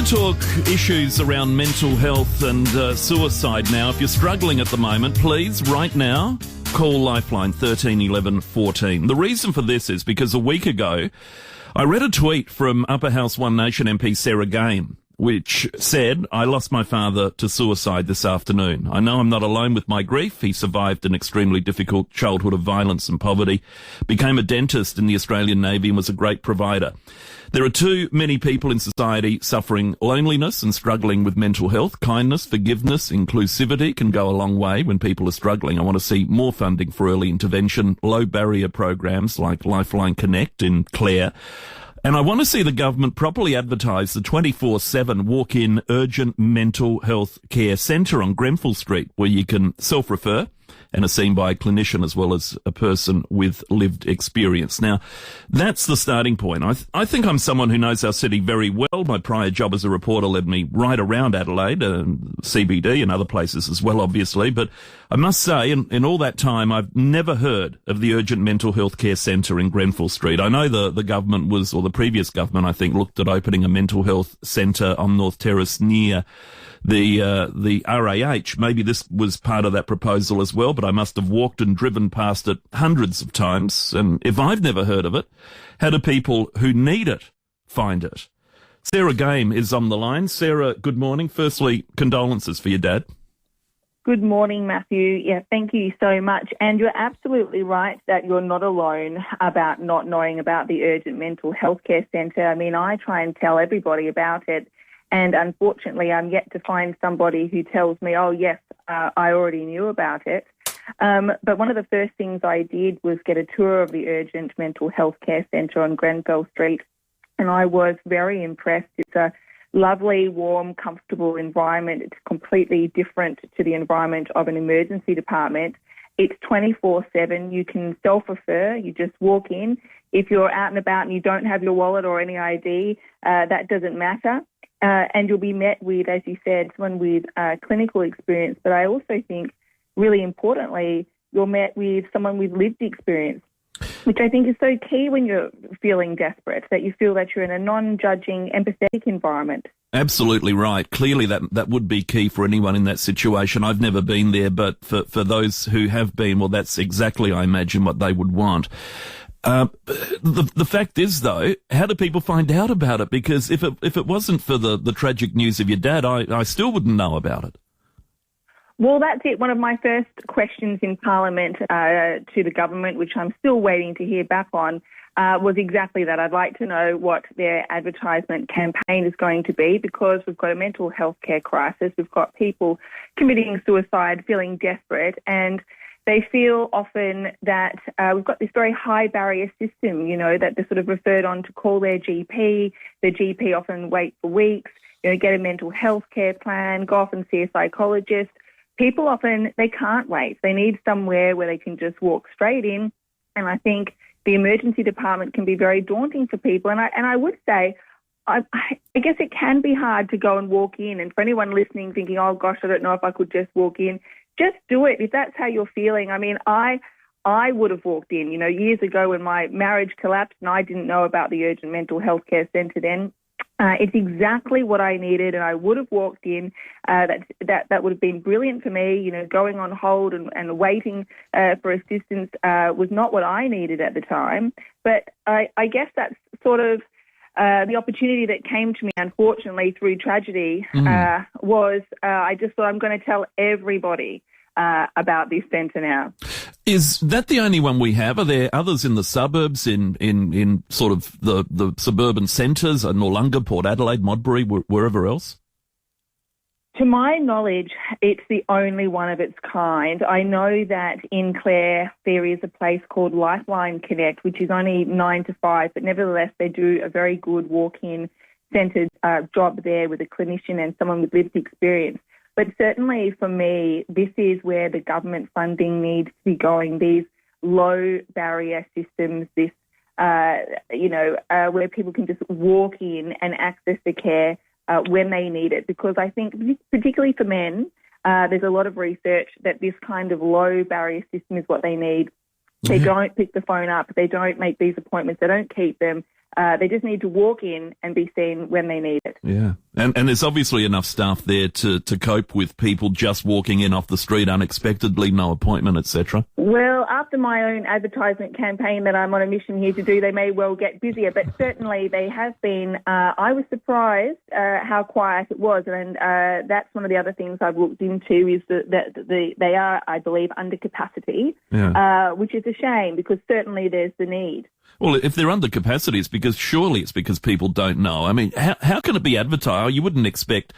want to talk issues around mental health and suicide now. If you're struggling at the moment, please, right now, call Lifeline 13 11 14. The reason for this is because a week ago, I read a tweet from Upper House One Nation MP Sarah Game, which said, "I lost my father to suicide this afternoon. I know I'm not alone with my grief. He survived an extremely difficult childhood of violence and poverty, became a dentist in the Australian Navy and was a great provider. There are too many people in society suffering loneliness and struggling with mental health. Kindness, forgiveness, inclusivity can go a long way when people are struggling. I want to see more funding for early intervention, low barrier programs like Lifeline Connect in Clare. And I want to see the government properly advertise the 24/7 walk-in urgent mental health care centre on Grenfell Street, where you can self-refer and are seen by a clinician as well as a person with lived experience." Now, that's the starting point. I think I'm someone who knows our city very well. My prior job as a reporter led me right around Adelaide, CBD and other places as well, obviously. But I must say, in all that time, I've never heard of the Urgent Mental Health Care Centre in Grenfell Street. I know the government was, or the previous government, I think, looked at opening a mental health centre on North Terrace near the RAH. Maybe this was part of that proposal as well, but I must have walked and driven past it hundreds of times. And if I've never heard of it, how do people who need it find it? Sarah Game is on the line. Sarah, good morning. Firstly, condolences for your dad. Good morning, Matthew. Yeah, thank you so much. And you're absolutely right that you're not alone about not knowing about the Urgent Mental Health Care Centre. I mean, I try and tell everybody about it. And unfortunately, I'm yet to find somebody who tells me, oh, yes, I already knew about it. But one of the first things I did was get a tour of the Urgent Mental Health Care Centre on Grenfell Street, and I was very impressed. It's a lovely, warm, comfortable environment. It's completely different to the environment of an emergency department. It's 24/7. You can self-refer. You just walk in. If you're out and about and you don't have your wallet or any ID, that doesn't matter. And you'll be met with, as you said, someone with clinical experience. But I also think, really importantly, you're met with someone with lived experience, which I think is so key when you're feeling desperate, that you feel that you're in a non-judging, empathetic environment. Absolutely right. Clearly that would be key for anyone in that situation. I've never been there, but for those who have been, well, that's exactly, I imagine, what they would want. The fact is, though, how do people find out about it? Because if it wasn't for the tragic news of your dad, I still wouldn't know about it. Well, that's it. One of my first questions in Parliament to the government, which I'm still waiting to hear back on, was exactly that. I'd like to know what their advertisement campaign is going to be, because we've got a mental health care crisis. We've got people committing suicide, feeling desperate, and they feel often that we've got this very high barrier system, you know, that they're sort of referred on to call their GP. Their GP often wait for weeks, get a mental health care plan, go off and see a psychologist. People often, they can't wait. They need somewhere where they can just walk straight in. And I think the emergency department can be very daunting for people. And I would say, I guess it can be hard to go and walk in. And for anyone listening thinking, oh, gosh, I don't know if I could just walk in, just do it if that's how you're feeling. I mean, I would have walked in, years ago when my marriage collapsed and I didn't know about the Urgent Mental Health Care Centre then. It's exactly what I needed, and I would have walked in. That would have been brilliant for me. Going on hold and waiting for assistance was not what I needed at the time. But I guess that's sort of the opportunity that came to me, unfortunately, through tragedy, was I just thought I'm going to tell everybody about this centre now. Is that the only one we have? Are there others in the suburbs, in sort of the suburban centres, Noarlunga, Port Adelaide, Modbury, wherever else? To my knowledge, it's the only one of its kind. I know that in Clare there is a place called Lifeline Connect, which is only 9 to 5, but nevertheless they do a very good walk-in centred job there with a clinician and someone with lived experience. But certainly for me, this is where the government funding needs to be going, these low barrier systems, this, where people can just walk in and access the care when they need it. Because I think, particularly for men, there's a lot of research that this kind of low barrier system is what they need. They don't pick the phone up. They don't make these appointments. They don't keep them. They just need to walk in and be seen when they need it. Yeah. And there's obviously enough staff there to cope with people just walking in off the street unexpectedly, no appointment, etc. Well, after my own advertisement campaign that I'm on a mission here to do, they may well get busier, but certainly they have been. I was surprised how quiet it was, and that's one of the other things I've looked into is that they are, I believe, under capacity, which is a shame because certainly there's the need. Well, if they're under capacity, surely it's because people don't know. I mean, how can it be advertised? You wouldn't expect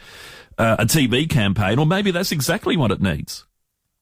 a TV campaign, or maybe that's exactly what it needs.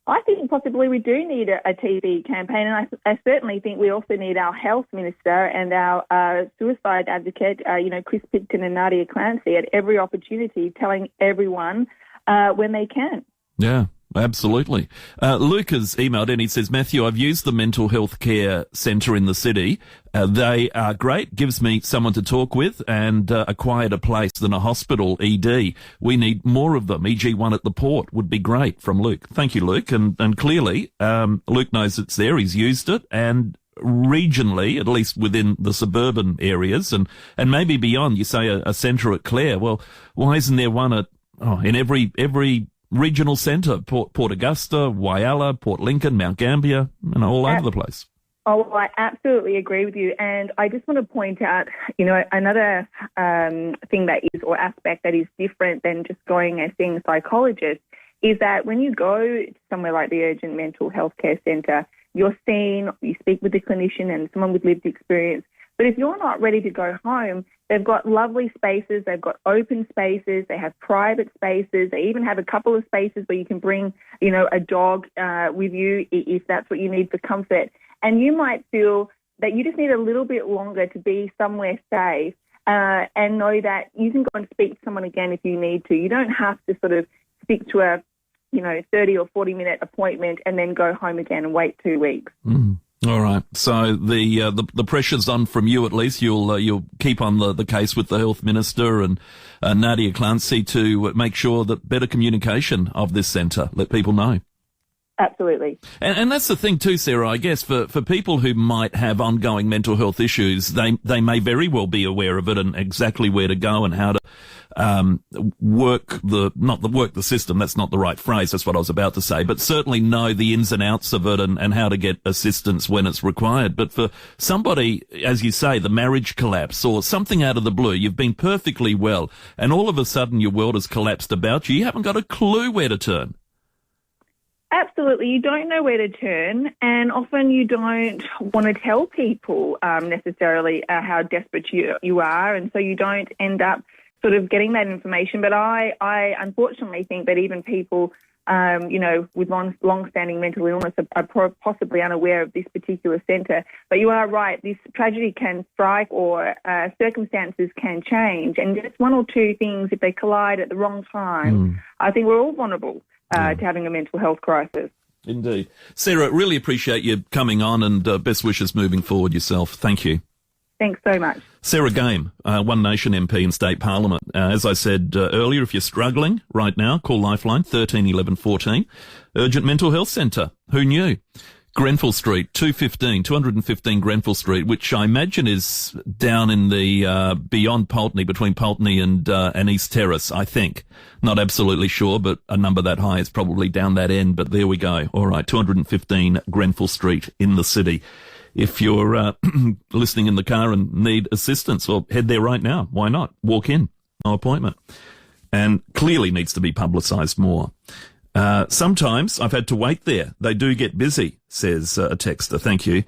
I think possibly we do need a TV campaign, and I certainly think we also need our health minister and our suicide advocate, Chris Pitkin and Nadia Clancy, at every opportunity telling everyone when they can. Yeah. Absolutely. Luke has emailed in. He says, Matthew, I've used the mental health care centre in the city. They are great. Gives me someone to talk with and a quieter place than a hospital ED. We need more of them. E.g. one at the port would be great, from Luke. Thank you, Luke. And clearly, Luke knows it's there. He's used it. And regionally, at least within the suburban areas and maybe beyond, you say a centre at Clare. Well, why isn't there one in every regional centre, Port Augusta, Whyalla, Port Lincoln, Mount Gambier, all over the place? Oh, well, I absolutely agree with you. And I just want to point out, another thing that is, or aspect that is different than just going and seeing a psychologist is that when you go to somewhere like the Urgent Mental Health Care Centre, you're seen, you speak with the clinician and someone with lived experience. But if you're not ready to go home, they've got lovely spaces, they've got open spaces, they have private spaces, they even have a couple of spaces where you can bring, a dog with you if that's what you need for comfort. And you might feel that you just need a little bit longer to be somewhere safe and know that you can go and speak to someone again if you need to. You don't have to sort of stick to a 30 or 40-minute appointment and then go home again and wait 2 weeks. Mm. All right. So the pressure's on from you at least. You'll keep on the case with the health minister and Nadia Clancy to make sure that better communication of this centre, let people know. Absolutely. And that's the thing too, Sarah, I guess, for people who might have ongoing mental health issues, they may very well be aware of it and exactly where to go and how to work the system. That's not the right phrase. That's what I was about to say, but certainly know the ins and outs of it and how to get assistance when it's required. But for somebody, as you say, the marriage collapse or something out of the blue, you've been perfectly well and all of a sudden your world has collapsed about you. You haven't got a clue where to turn. Absolutely. You don't know where to turn, and often you don't want to tell people necessarily how desperate you are, and so you don't end up sort of getting that information. But I unfortunately think that even people, with long-standing mental illness are possibly unaware of this particular centre. But you are right, this tragedy can strike or circumstances can change, and just one or two things, if they collide at the wrong time, I think we're all vulnerable to having a mental health crisis. Indeed. Sarah, really appreciate you coming on and best wishes moving forward yourself. Thank you. Thanks so much. Sarah Game, One Nation MP in State Parliament. As I said earlier, if you're struggling right now, call Lifeline 13 11 14. Urgent Mental Health Centre. Who knew? Grenfell Street, 215 Grenfell Street, which I imagine is down in the beyond Pulteney, between Pulteney and East Terrace, I think. Not absolutely sure, but a number that high is probably down that end, but there we go. All right, 215 Grenfell Street in the city. If you're listening in the car and need assistance, well, head there right now. Why not? Walk in, no appointment. And clearly needs to be publicised more. Sometimes I've had to wait there. They do get busy, says a texter. Thank you.